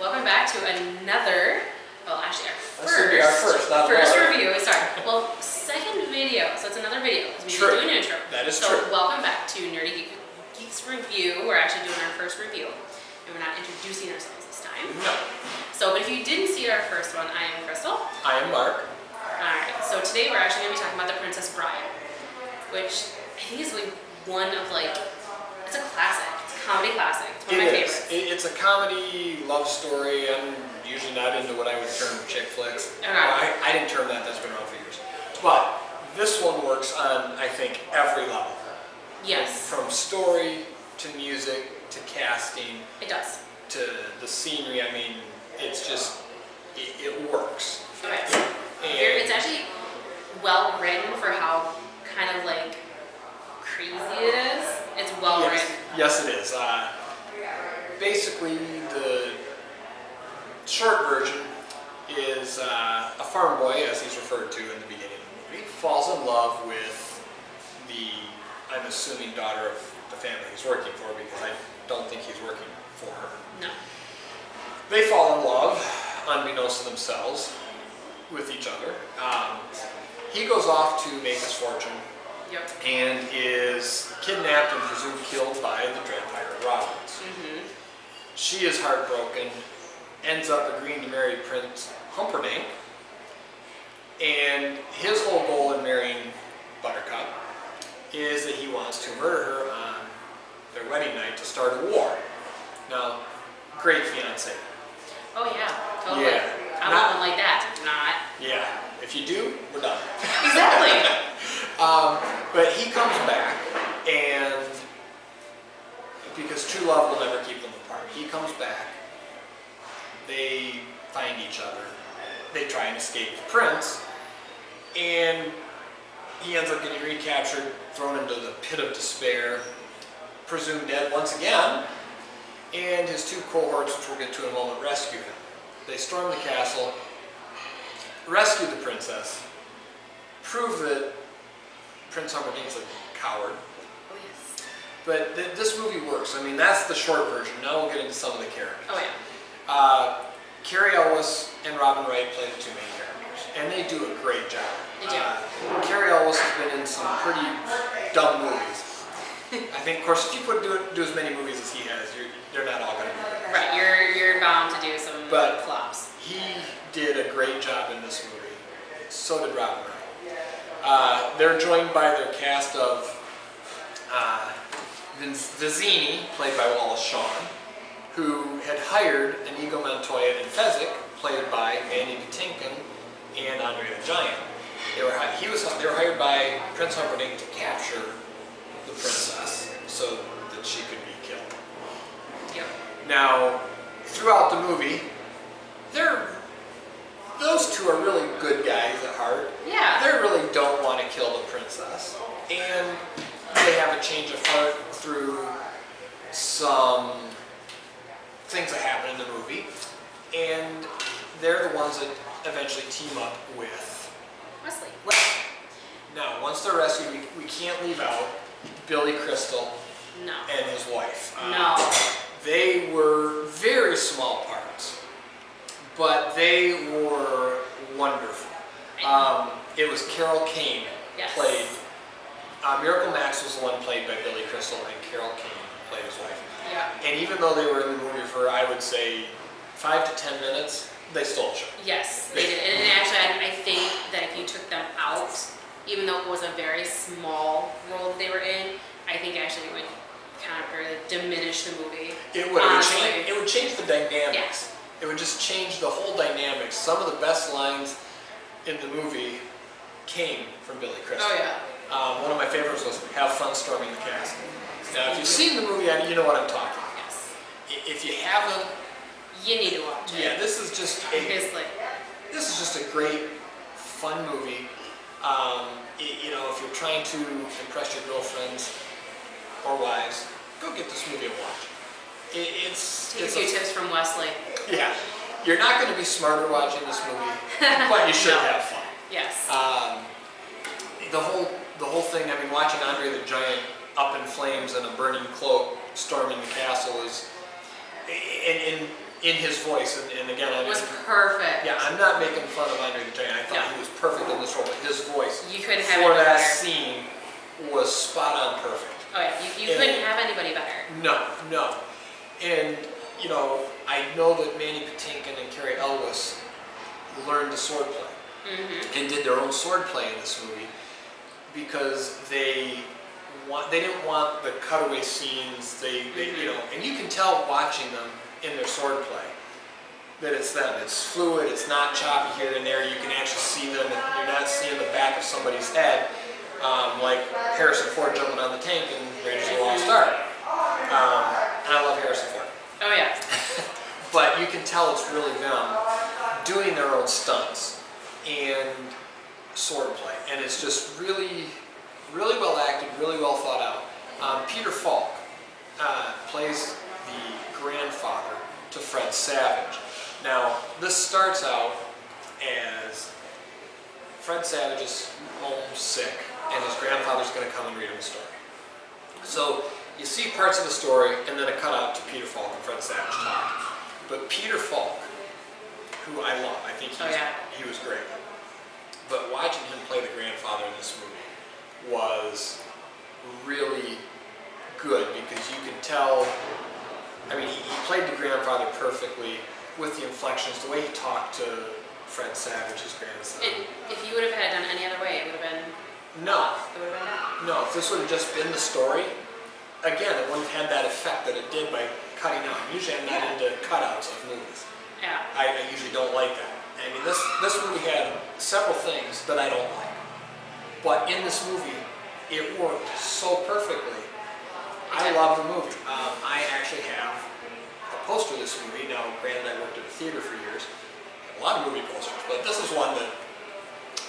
welcome back to another, well actually our first review, second video, so it's another video, because we didn't do an intro. That is so true. Welcome back to Nerdy Geeks Review. We're actually doing our first review, and we're not introducing ourselves this time. No. So, but if you didn't see our first one, I am Krystal. I am Mark. Alright, so today we're actually going to be talking about The Princess Bride, which I think is like one of it's a classic. It's a comedy classic. It's one of my favorites. It's a comedy love story. I'm usually not into what I would term chick flicks. Okay. I didn't term that. That's been around for years. But this one works on, I think, every level. Yes. From story to music to casting. It does. To the scenery. I mean, it's just, it works. Okay. It's actually well written for how kind of crazy it is. It's well written. Yes, it is. Basically, the short version is a farm boy, as he's referred to in the beginning of the movie, falls in love with the, I'm assuming, daughter of the family he's working for, because I don't think he's working for her. No. They fall in love, unbeknownst to themselves, with each other. He goes off to make his fortune. Yep. And is kidnapped and presumed killed by the Dread Pirate Roberts. Mm-hmm. She is heartbroken, ends up agreeing to marry Prince Humperdinck, and his whole goal in marrying Buttercup is that he wants to murder her on their wedding night to start a war. Now, great fiancé. Oh yeah, totally. Yeah. I want one like that. Not. Yeah. If you do, we're done. Exactly. But he comes back, and because true love will never keep them apart, he comes back, they find each other, they try and escape the prince, and he ends up getting recaptured, thrown into the pit of despair, presumed dead once again, and his two cohorts, which we'll get to in a moment, rescue him. They storm the castle, rescue the princess, prove that Prince Humperdinck's a coward. Oh yes. But this movie works. I mean, that's the short version. Now we'll get into some of the characters. Oh yeah. Carrie Elwes and Robin Wright play the two main characters, and they do a great job. They do. Carrie Elwes has been in some pretty dumb movies. I think, of course, if you do as many movies as he has, they're not all going to be good. Right. You're bound to do some flops. He did a great job in this movie. So did Robin Wright. They're joined by their cast of Vizzini, played by Wallace Shawn, who had hired Inigo Montoya and Fezzik, played by Mandy Patinkin and Andre the Giant. They were hired by Prince Humperdinck to capture the princess so that she could be killed. Yep. Now, throughout the movie, those two are really good guys at heart. Yeah. They really don't want to kill the princess. And they have a change of heart through some things that happen in the movie. And they're the ones that eventually team up with Wesley. Now, once they're rescued, we can't leave out Billy Krystal No. and his wife. No. They were very small parts, but they were wonderful. It was Carol Kane played. Miracle Max was the one played by Billy Krystal, and Carol Kane played his wife. Yeah. And even though they were in the movie for, I would say, 5 to 10 minutes, they stole the show. Yes, they did. And actually, I think that if you took them out, even though it was a very small role that they were in, I think actually it would kind of really diminish the movie. It would. It would change the dynamics. Yes. It would just change the whole dynamics. Some of the best lines in the movie came from Billy Krystal. Oh yeah. One of my favorites was "Have fun storming the castle." Now, if you've seen the movie, you know what I'm talking about. Yes. If you haven't, you need to watch it. yeah, this is just a great, fun movie. If you're trying to impress your girlfriends or wives, go get this movie and watch it. Take a few tips from Wesley. Yeah, you're not going to be smarter watching this movie, but you should have fun. Yes. The whole thing. I mean, watching Andre the Giant up in flames and a burning cloak storming the castle is, and in his voice, and again, It was perfect. yeah, I'm not making fun of Andre the Giant. I thought he was perfect in this role, but his voice You couldn't have for anybody that better. scene was spot on perfect. Oh yeah, you couldn't have anybody better. No. And, you know, I know that Manny Patinkin and Carrie Elwes learned the sword play and did their own sword play in this movie because they didn't want the cutaway scenes. You know, and you can tell watching them in their sword play that it's them. It's fluid. It's not choppy here and there. You can actually see them. You're not seeing the back of somebody's head like Harrison Ford jumping on the tank in Raiders of the Lost Ark. And I love Harrison Ford. Oh yeah. But you can tell it's really them doing their own stunts and sword play. And it's just really, really well acted, really well thought out. Peter Falk plays the grandfather to Fred Savage. Now, this starts out as Fred Savage is home sick, and his grandfather's going to come and read him a story. So you see parts of the story, and then a cut out to Peter Falk and Fred Savage talking. But Peter Falk, who I love, I think he was great. But watching him play the grandfather in this movie was really good because you can tell. I mean, he played the grandfather perfectly with the inflections, the way he talked to Fred Savage, his grandson. And if you would have had it done any other way, it would have been No. It would have been that. No, if this would have just been the story, again, it wouldn't have had that effect that it did by cutting out. Usually I'm not into cutouts of movies. Yeah. I usually don't like that. I mean, this movie had several things that I don't like. But in this movie, it worked so perfectly. I love the movie. I actually have a poster of this movie. Now, granted, I worked at a theater for years. I have a lot of movie posters, but this is one that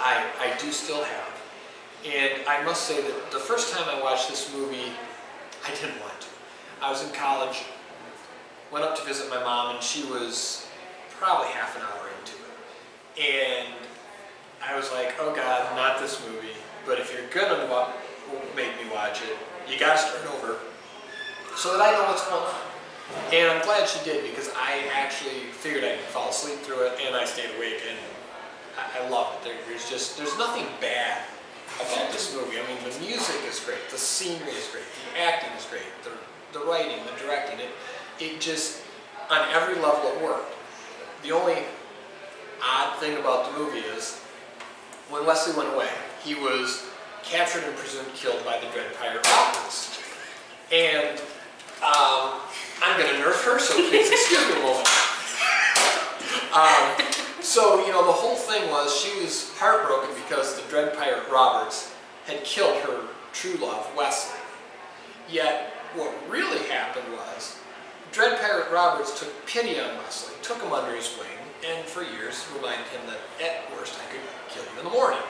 I do still have. And I must say that the first time I watched this movie, I didn't want to. I was in college, went up to visit my mom, and she was probably half an hour into it. And I was like, oh God, not this movie. But if you're gonna make me watch it, you gotta start over so that I know what's going on. And I'm glad she did because I actually figured I could fall asleep through it, and I stayed awake, and I love it. There's nothing bad about this movie. I mean, the music is great, the scenery is great, the acting is great, the writing, the directing. It just, on every level it worked. The only odd thing about the movie is when Wesley went away, he was captured and presumed killed by the Dread Pirate Roberts. And I'm going to nerf her, so please excuse me a moment. So, you know, the whole thing was she was heartbroken because the Dread Pirate Roberts had killed her true love, Wesley. Yet, what really happened was Dread Pirate Roberts took pity on Wesley, took him under his wing, and for years reminded him that at worst I could kill you in the morning.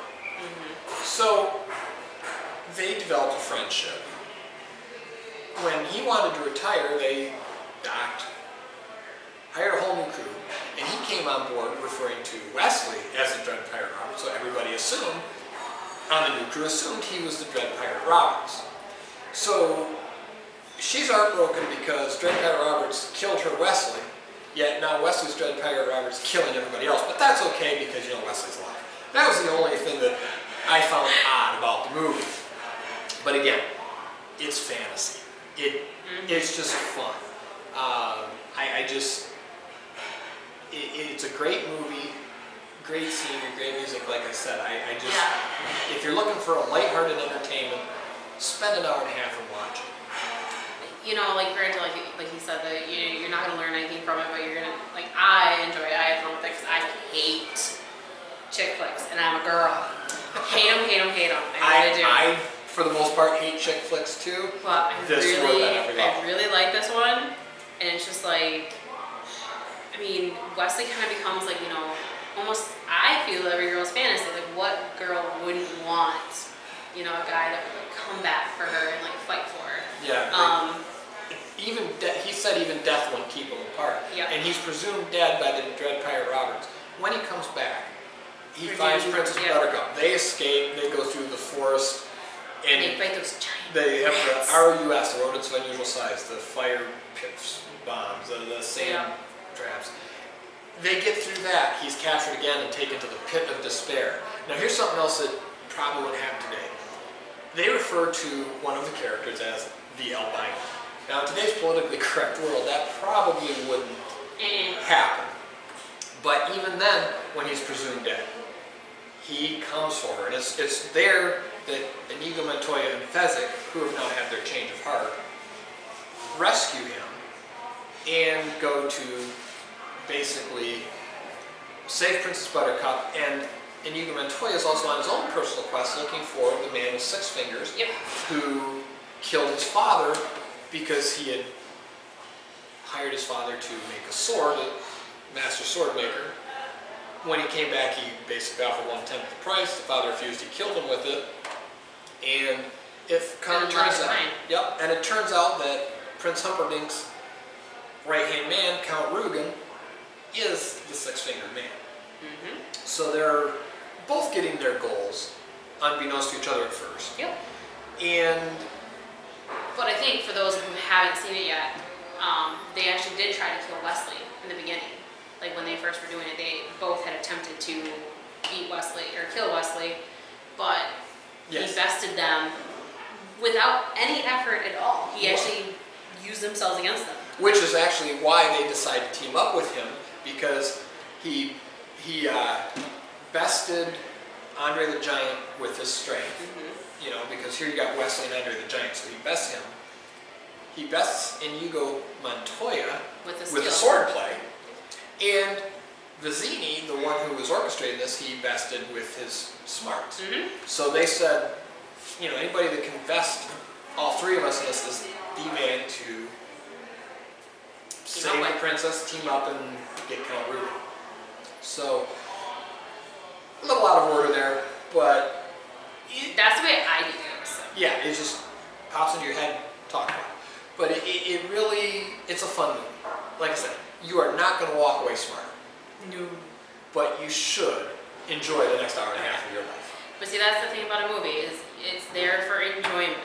So they developed a friendship. When he wanted to retire, they docked, hired a whole new crew, and he came on board referring to Wesley as the Dread Pirate Roberts, so everybody assumed, on the new crew, assumed he was the Dread Pirate Roberts. So she's heartbroken because Dread Pirate Roberts killed her Wesley, yet now Wesley's Dread Pirate Roberts killing everybody else, but that's okay because, you know, Wesley's alive. That was the only thing that I found odd about the movie. But again, it's fantasy. It's just fun. It's a great movie, great scenery, great music. Like I said, if you're looking for a lighthearted entertainment, spend an hour and a half and watch it. You know, like granted, like he said, that you're not going to learn anything from it, but you're going to, like, I enjoy it. I have fun with it because I hate chick flicks, and I'm a girl. Hate them. I really do. I, for the most part, hate chick flicks too. But I really like this one, and it's just like, I mean, Wesley kind of becomes like, you know, almost, I feel every girl's fantasy. Like, what girl wouldn't want, you know, a guy that would like come back for her and like fight for her? Yeah. He said even death won't keep them apart. Yeah. And he's presumed dead by the Dread Pirate Roberts. When he comes back, he finds Princess Buttercup. They escape. They go through the forest. And they fight those giant They have rats. the ROUS, the rodents of unusual size, the fire pits, bombs, the sand traps. they get through that. He's captured again and taken to the pit of despair. Now here's something else that probably wouldn't happen today. They refer to one of the characters as the albino. Now in today's politically correct world, that probably wouldn't happen. But even then, when he's presumed dead, he comes for her. And it's there that Inigo Montoya and Fezzik, who have now had their change of heart, rescue him and go to basically save Princess Buttercup. And Inigo Montoya is also on his own personal quest looking for the man with 6 fingers who killed his father because he had hired his father to make a sword, a master sword maker. When he came back, he basically offered 1/10 the price. The father refused. He killed him with it. And it kind of turns out, and it turns out that Prince Humperdinck's right-hand man, Count Rugen, is the 6-fingered man. So they're both getting their goals, unbeknownst to each other at first. But I think for those who haven't seen it yet, they actually did try to kill Wesley in the beginning. Like when they first were doing it, they both had attempted to beat Wesley or kill Wesley, but he bested them without any effort at all. He actually used themselves against them. Which is actually why they decided to team up with him, because he bested Andre the Giant with his strength. You know, because here you got Wesley and Andre the Giant, so he bests him. He bests Inigo Montoya with the sword play. And Vizzini, the one who was orchestrating this, he bested with his smarts. So they said, you know, anybody that can best all 3 of us in this is the man to save the princess, team up, and get Count Rugen. So, a little out of order there, but... That's the way I do things. Yeah, it just pops into your head, talk about it. But it really, it's a fun movie. Like I said, you are not going to walk away smart. No. But you should enjoy the next hour and a half of your life. But see, that's the thing about a movie, is it's there for enjoyment.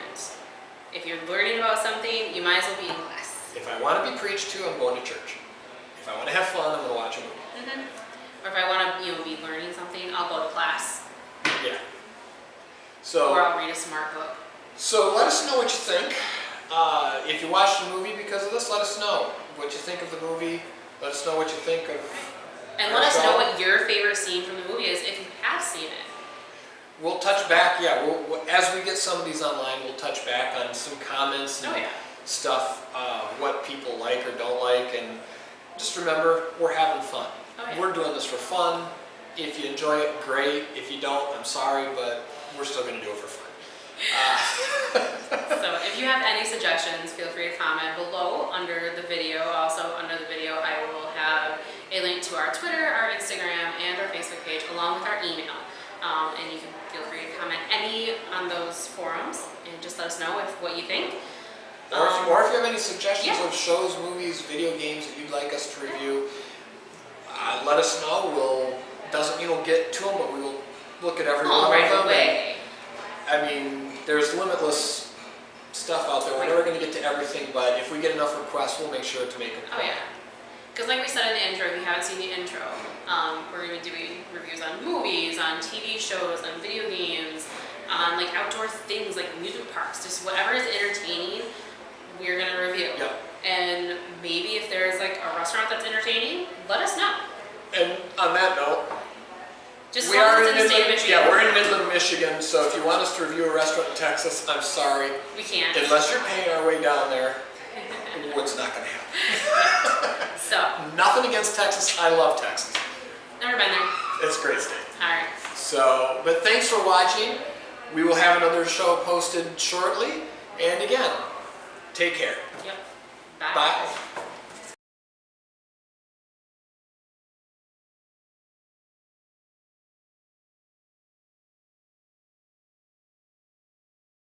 If you're learning about something, you might as well be in class. If I want to be preached to, I'm going to church. If I want to have fun, I'm going to watch a movie. Or if I want to, be learning something, I'll go to class. Yeah. So, or I'll read a smart book. So let us know what you think. If you watched the movie because of this, let us know what you think of the movie. Let us know what you think of. And let us know what your favorite scene from the movie is if you have seen it. We'll touch back, as we get some of these online, we'll touch back on some comments and stuff, what people like or don't like, and just remember, we're having fun. We're doing this for fun. If you enjoy it, great. If you don't, I'm sorry, but we're still going to do it for fun. So if you have any suggestions, feel free to comment below under the video. Also under the video, I will have a link to our Twitter, our Instagram, and our Facebook page, along with our email. And you can feel free to comment any on those forums and just let us know what you think. Or if you have any suggestions of shows, movies, video games that you'd like us to review, let us know. Doesn't mean we'll get to them, but we will look at every one of them. I mean, there's limitless stuff out there. We're never going to get to everything, but if we get enough requests, we'll make sure to make them. Because like we said in the intro, if you haven't seen the intro, we're going to be doing reviews on movies, on TV shows, on video games, on like outdoor things like amusement parks, just whatever is entertaining, we're going to review. And maybe if there's like a restaurant that's entertaining, let us know. And on that note, just we are in the state of Michigan. Yeah, we're in Midland, Michigan, so if you want us to review a restaurant in Texas, I'm sorry. We can't. Unless you're paying our way down there, it's not going to happen. So. Nothing against Texas. I love Texas. Never been there. It's a great state. Alright. So, but thanks for watching. We will have another show posted shortly. And again, take care. Bye. Bye.